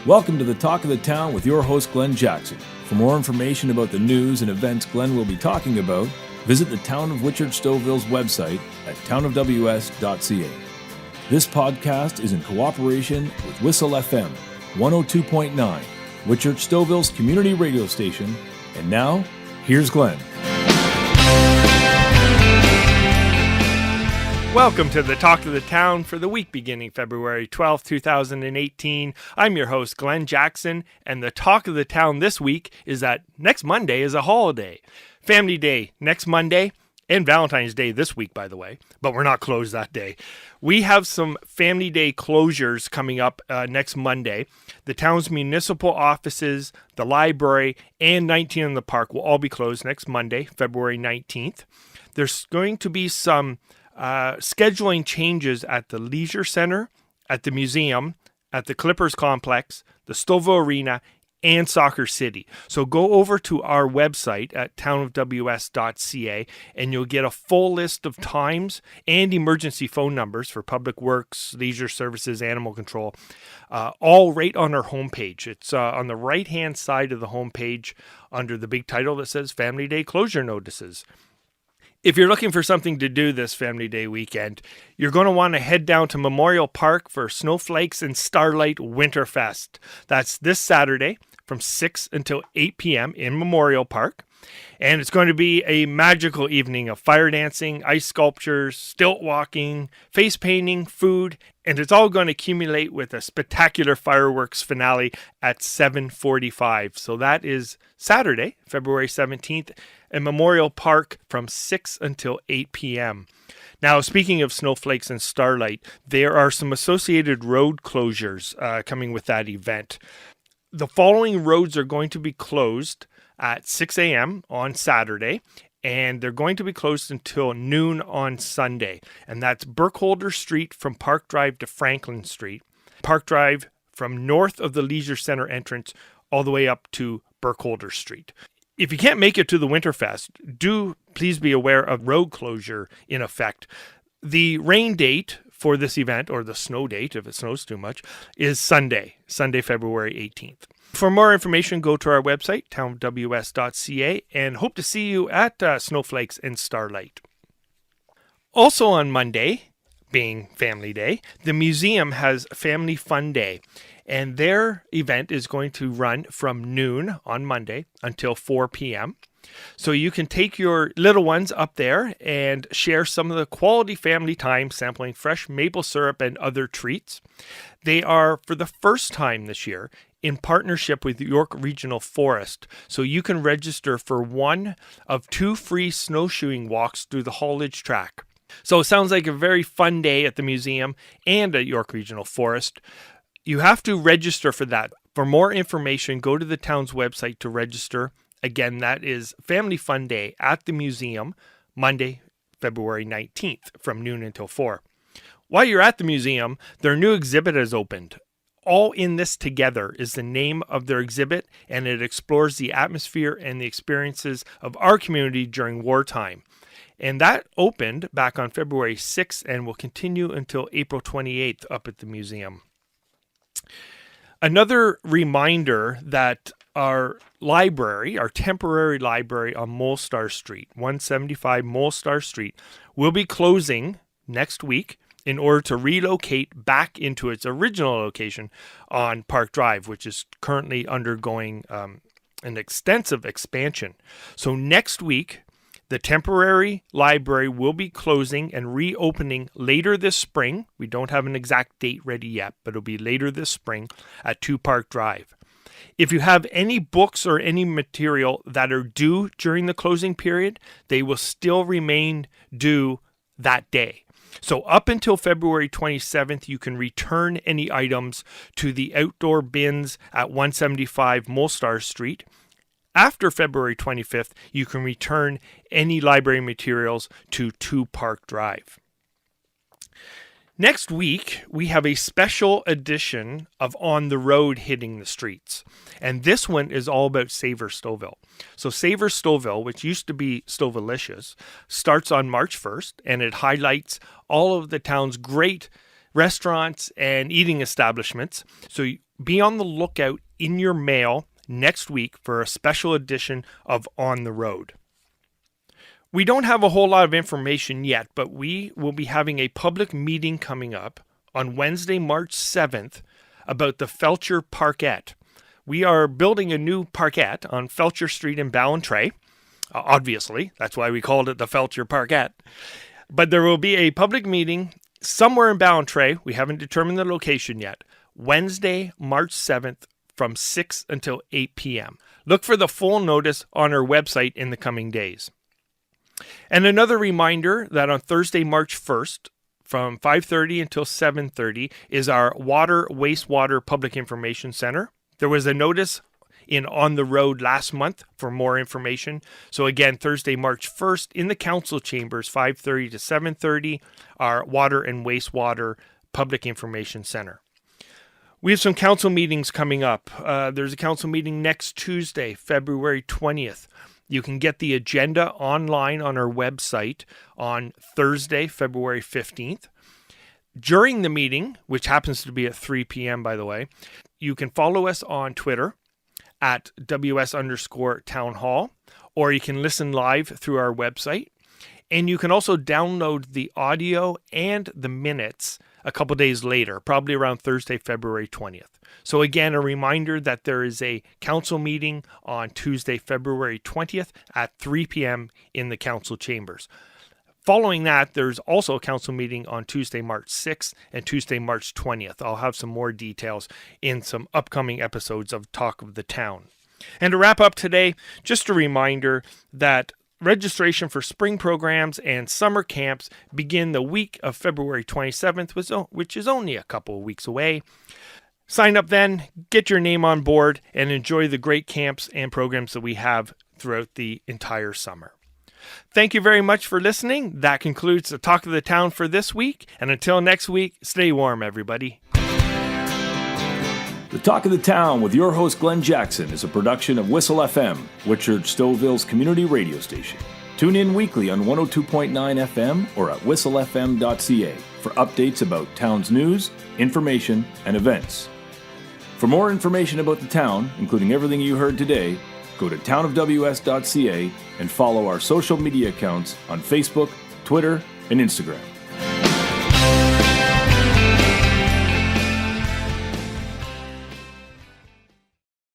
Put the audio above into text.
Welcome to the Talk of the Town with your host, Glenn Jackson. For more information about the news and events Glenn will be talking about, visit the Town of Whitchurch-Stouffville's website at townofws.ca. This podcast is in cooperation with Whistle FM 102.9, Whitchurch-Stouffville's community radio station. And now, here's Glenn. Welcome to the Talk of the Town for the week beginning February 12th, 2018. I'm your host, Glenn Jackson, and the Talk of the Town this week is that next Monday is a holiday. Family Day next Monday, and Valentine's Day this week, by the way, but we're not closed that day. We have some Family Day closures coming up next Monday. The town's municipal offices, the library, and 19 in the Park will all be closed next Monday, February 19th. There's going to be some scheduling changes at the Leisure Center, at the museum, at the Clippers Complex, the Stouffville Arena, and Soccer City. So go over to our website at townofws.ca and you'll get a full list of times and emergency phone numbers for public works, leisure services, animal control, all right on our homepage. It's on the right-hand side of the homepage under the big title that says Family Day Closure Notices. If you're looking for something to do this Family Day weekend, you're going to want to head down to Memorial Park for Snowflakes and Starlight Winterfest. That's this Saturday from 6 until 8 p.m. in Memorial Park. And it's going to be a magical evening of fire dancing, ice sculptures, stilt walking, face painting, food, and it's all going to accumulate with a spectacular fireworks finale at 7:45. So that is Saturday, February 17th, in Memorial Park from 6 until 8 p.m. Now, speaking of snowflakes and starlight, there are some associated road closures coming with that event. The following roads are going to be closed at 6 a.m. on Saturday, and they're going to be closed until noon on Sunday. And that's Burkholder Street from Park Drive to Franklin Street, Park Drive from north of the Leisure Center entrance all the way up to Burkholder Street. If you can't make it to the Winterfest, do please be aware of road closure in effect. The rain date for this event, or the snow date if it snows too much, is Sunday, February 18th. For more information, go to our website, townofws.ca, and hope to see you at Snowflakes and Starlight. Also on Monday, being Family Day, the museum has Family Fun Day, and their event is going to run from noon on Monday until 4 p.m. So you can take your little ones up there and share some of the quality family time sampling fresh maple syrup and other treats. They are, for the first time this year, in partnership with York Regional Forest. So you can register for one of 2 free snowshoeing walks through the haulage track. So it sounds like a very fun day at the museum and at York Regional Forest. You have to register for that. For more information, go to the town's website to register. Again, that is Family Fun Day at the museum, Monday, February 19th, from noon until 4. While you're at the museum, their new exhibit has opened. All in This Together is the name of their exhibit, and it explores the atmosphere and the experiences of our community during wartime. And that opened back on February 6th and will continue until April 28th up at the museum. Another reminder that our library, our temporary library on Molestar Street, 175 Molestar Street, will be closing next week in order to relocate back into its original location on Park Drive, which is currently undergoing an extensive expansion. So next week, the temporary library will be closing and reopening later this spring. We don't have an exact date ready yet, but it'll be later this spring at 2 Park Drive. If you have any books or any material that are due during the closing period, they will still remain due that day. So up until February 27th, you can return any items to the outdoor bins at 175 Molestar Street. After February 25th, you can return any library materials to 2 Park Drive. Next week, we have a special edition of On the Road Hitting the Streets. And this one is all about Savor Stouffville. So Savor Stouffville, which used to be Stouffvilicious, starts on March 1st, and it highlights all of the town's great restaurants, and eating establishments. So be on the lookout in your mail next week for a special edition of On the Road. We don't have a whole lot of information yet, but we will be having a public meeting coming up on Wednesday, March 7th about the Felcher Parkette. We are building a new parkette on Felcher Street in Ballantrae. Obviously, that's why we called it the Felcher Parkette. But there will be a public meeting somewhere in Ballantrae. We haven't determined the location yet. Wednesday, March 7th from 6 until 8 p.m. Look for the full notice on our website in the coming days. And another reminder that on Thursday, March 1st, from 5:30 until 7:30 is our Wastewater Public Information Centre. There was a notice in On the Road last month for more information. So again, Thursday, March 1st in the council chambers, 5:30 to 7:30, our Water and Wastewater Public Information Centre. We have some council meetings coming up. There's a council meeting next Tuesday, February 20th. You can get the agenda online on our website on Thursday, February 15th. During the meeting, which happens to be at 3 p.m., by the way, you can follow us on Twitter at WS_townhall, or you can listen live through our website. And you can also download the audio and the minutes a couple days later, probably around Thursday, February 20th. So again, a reminder that there is a council meeting on Tuesday, February 20th at 3 p.m. in the council chambers. Following that, there's also a council meeting on Tuesday, March 6th and Tuesday, March 20th. I'll have some more details in some upcoming episodes of Talk of the Town. And to wrap up today, just a reminder that registration for spring programs and summer camps begin the week of February 27th, which is only a couple of weeks away. Sign up then, get your name on board, and enjoy the great camps and programs that we have throughout the entire summer. Thank you very much for listening. That concludes the Talk of the Town for this week. And until next week, stay warm, everybody. The Talk of the Town with your host Glenn Jackson is a production of Whistle FM, Whitchurch-Stouffville's community radio station. Tune in weekly on 102.9 FM or at whistlefm.ca for updates about town's news, information, and events. For more information about the town, including everything you heard today, go to townofws.ca and follow our social media accounts on Facebook, Twitter, and Instagram.